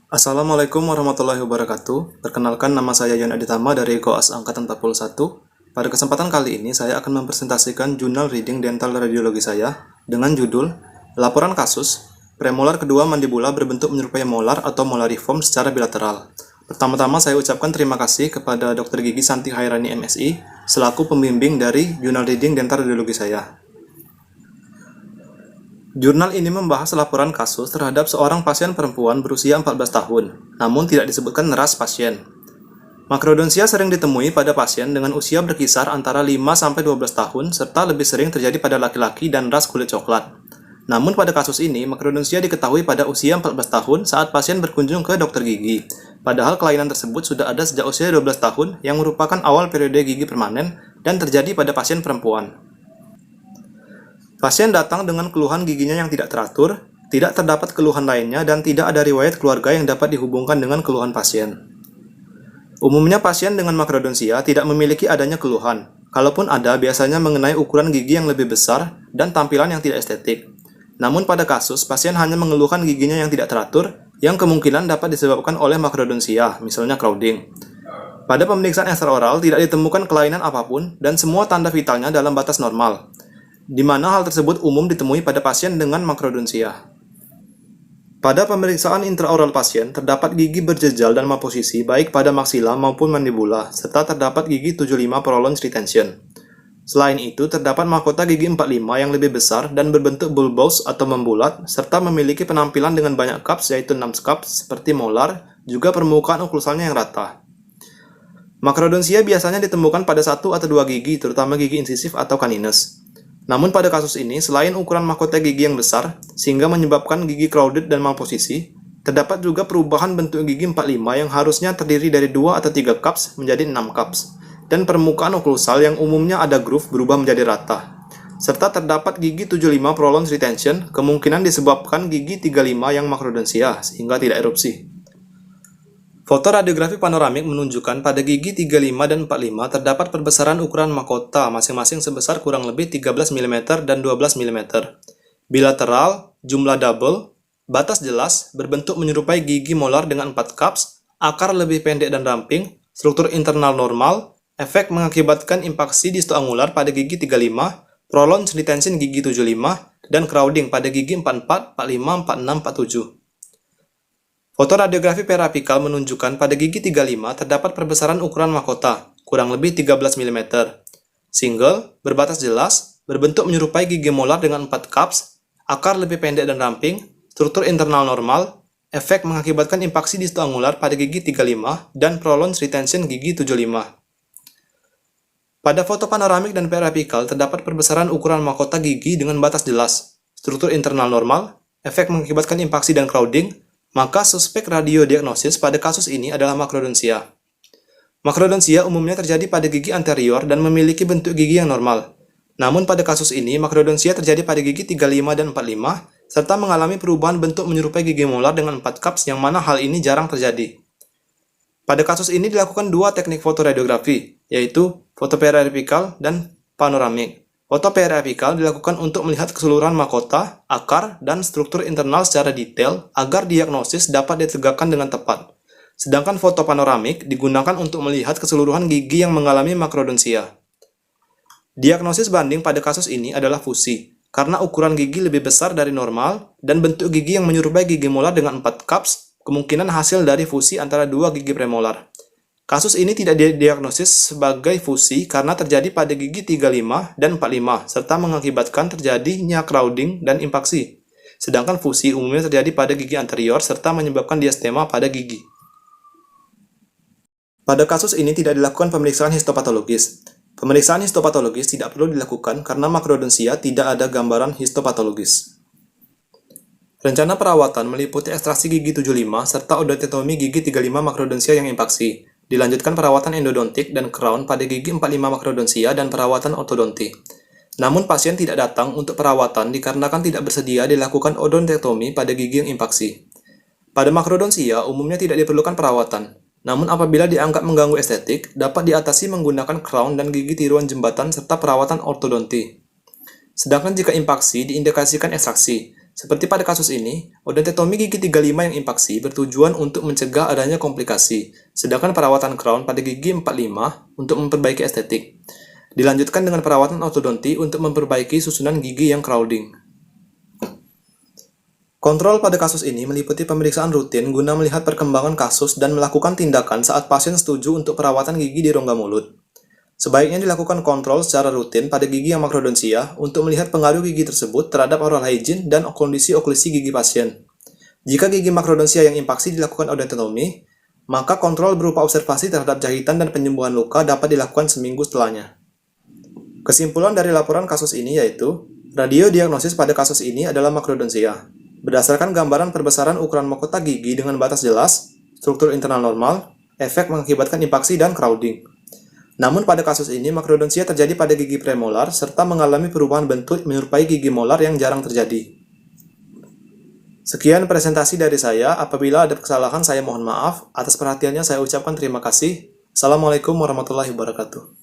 Assalamualaikum warahmatullahi wabarakatuh. Perkenalkan, nama saya Yon Aditama dari Koas Angkatan 41. Pada kesempatan kali ini saya akan mempresentasikan jurnal reading dental radiologi saya dengan judul Laporan Kasus Premolar kedua mandibula berbentuk menyerupai molar atau molariform secara bilateral. Pertama-tama saya ucapkan terima kasih kepada Dr. Gigi Santi Hairani MSI selaku pembimbing dari jurnal reading dental radiologi saya. Jurnal ini membahas laporan kasus terhadap seorang pasien perempuan berusia 14 tahun, namun tidak disebutkan ras pasien. Makrodontia sering ditemui pada pasien dengan usia berkisar antara 5-12 tahun serta lebih sering terjadi pada laki-laki dan ras kulit coklat. Namun pada kasus ini, makrodontia diketahui pada usia 14 tahun saat pasien berkunjung ke dokter gigi. Padahal kelainan tersebut sudah ada sejak usia 12 tahun yang merupakan awal periode gigi permanen dan terjadi pada pasien perempuan. Pasien datang dengan keluhan giginya yang tidak teratur, tidak terdapat keluhan lainnya, dan tidak ada riwayat keluarga yang dapat dihubungkan dengan keluhan pasien. Umumnya pasien dengan makrodontia tidak memiliki adanya keluhan. Kalaupun ada, biasanya mengenai ukuran gigi yang lebih besar dan tampilan yang tidak estetik. Namun pada kasus, pasien hanya mengeluhkan giginya yang tidak teratur, yang kemungkinan dapat disebabkan oleh makrodontia, misalnya crowding. Pada pemeriksaan ekstraoral tidak ditemukan kelainan apapun dan semua tanda vitalnya dalam batas normal, di mana hal tersebut umum ditemui pada pasien dengan makrodontia. Pada pemeriksaan intraoral pasien, terdapat gigi berjejal dan malposisi baik pada maksila maupun mandibula, serta terdapat gigi 75 prolonged retention. Selain itu, terdapat mahkota gigi 45 yang lebih besar dan berbentuk bulbous atau membulat, serta memiliki penampilan dengan banyak cups yaitu 6 cups seperti molar, juga permukaan oklusalnya yang rata. Makrodontia biasanya ditemukan pada 1 atau 2 gigi, terutama gigi insisif atau caninus. Namun pada kasus ini, selain ukuran mahkota gigi yang besar, sehingga menyebabkan gigi crowded dan malposisi, terdapat juga perubahan bentuk gigi 45 yang harusnya terdiri dari 2 atau 3 cups menjadi 6 cups, dan permukaan oklusal yang umumnya ada groove berubah menjadi rata. Serta terdapat gigi 75 prolonged retention, kemungkinan disebabkan gigi 35 yang makrodontia, sehingga tidak erupsi. Foto radiografi panoramik menunjukkan pada gigi 35 dan 45 terdapat perbesaran ukuran mahkota masing-masing sebesar kurang lebih 13 mm dan 12 mm. Bilateral, jumlah double, batas jelas, berbentuk menyerupai gigi molar dengan 4 cups, akar lebih pendek dan ramping, struktur internal normal, efek mengakibatkan impaksi distoangular pada gigi 35, prolonged retention gigi 75, dan crowding pada gigi 44, 45, 46, 47. Foto radiografi periapikal menunjukkan pada gigi 35 terdapat perbesaran ukuran mahkota, kurang lebih 13 mm. Single, berbatas jelas, berbentuk menyerupai gigi molar dengan 4 cups, akar lebih pendek dan ramping, struktur internal normal, efek mengakibatkan impaksi distoangular pada gigi 35, dan prolonged retention gigi 75. Pada foto panoramik dan periapikal terdapat perbesaran ukuran mahkota gigi dengan batas jelas, struktur internal normal, efek mengakibatkan impaksi dan crowding, maka suspek radiodiagnosis pada kasus ini adalah makrodontia. Makrodontia umumnya terjadi pada gigi anterior dan memiliki bentuk gigi yang normal. Namun pada kasus ini, makrodontia terjadi pada gigi 35 dan 45, serta mengalami perubahan bentuk menyerupai gigi molar dengan 4 cups yang mana hal ini jarang terjadi. Pada kasus ini dilakukan 2 teknik fotoradiografi, yaitu foto periapikal dan panoramik. Foto periapikal dilakukan untuk melihat keseluruhan mahkota, akar, dan struktur internal secara detail agar diagnosis dapat ditegakkan dengan tepat. Sedangkan foto panoramik digunakan untuk melihat keseluruhan gigi yang mengalami makrodontia. Diagnosis banding pada kasus ini adalah fusi, karena ukuran gigi lebih besar dari normal dan bentuk gigi yang menyerupai gigi molar dengan 4 cups, kemungkinan hasil dari fusi antara 2 gigi premolar. Kasus ini tidak didiagnosis sebagai fusi karena terjadi pada gigi 35 dan 45, serta mengakibatkan terjadinya crowding dan impaksi. Sedangkan fusi umumnya terjadi pada gigi anterior serta menyebabkan diastema pada gigi. Pada kasus ini tidak dilakukan pemeriksaan histopatologis. Pemeriksaan histopatologis tidak perlu dilakukan karena makrodontia tidak ada gambaran histopatologis. Rencana perawatan meliputi ekstraksi gigi 75 serta odontectomy gigi 35 makrodontia yang impaksi. Dilanjutkan perawatan endodontik dan crown pada gigi 45 makrodontia dan perawatan ortodonti. Namun pasien tidak datang untuk perawatan dikarenakan tidak bersedia dilakukan odontectomy pada gigi yang impaksi. Pada makrodontia umumnya tidak diperlukan perawatan. Namun apabila dianggap mengganggu estetik, dapat diatasi menggunakan crown dan gigi tiruan jembatan serta perawatan ortodonti. Sedangkan jika impaksi diindikasikan ekstraksi. Seperti pada kasus ini, odontectomy gigi 35 yang impaksi bertujuan untuk mencegah adanya komplikasi, sedangkan perawatan crown pada gigi 45 untuk memperbaiki estetik. Dilanjutkan dengan perawatan ortodonti untuk memperbaiki susunan gigi yang crowding. Kontrol pada kasus ini meliputi pemeriksaan rutin guna melihat perkembangan kasus dan melakukan tindakan saat pasien setuju untuk perawatan gigi di rongga mulut. Sebaiknya dilakukan kontrol secara rutin pada gigi yang makrodonsia untuk melihat pengaruh gigi tersebut terhadap oral hygiene dan kondisi oklusi gigi pasien. Jika gigi makrodonsia yang impaksi dilakukan odontectomy, maka kontrol berupa observasi terhadap jahitan dan penyembuhan luka dapat dilakukan seminggu setelahnya. Kesimpulan dari laporan kasus ini yaitu, radiodiagnosis pada kasus ini adalah makrodonsia. Berdasarkan gambaran perbesaran ukuran mahkota gigi dengan batas jelas, struktur internal normal, efek mengakibatkan impaksi dan crowding. Namun pada kasus ini makrodonsia terjadi pada gigi premolar serta mengalami perubahan bentuk menyerupai gigi molar yang jarang terjadi. Sekian presentasi dari saya. Apabila ada kesalahan saya mohon maaf. Atas perhatiannya saya ucapkan terima kasih. Assalamualaikum warahmatullahi wabarakatuh.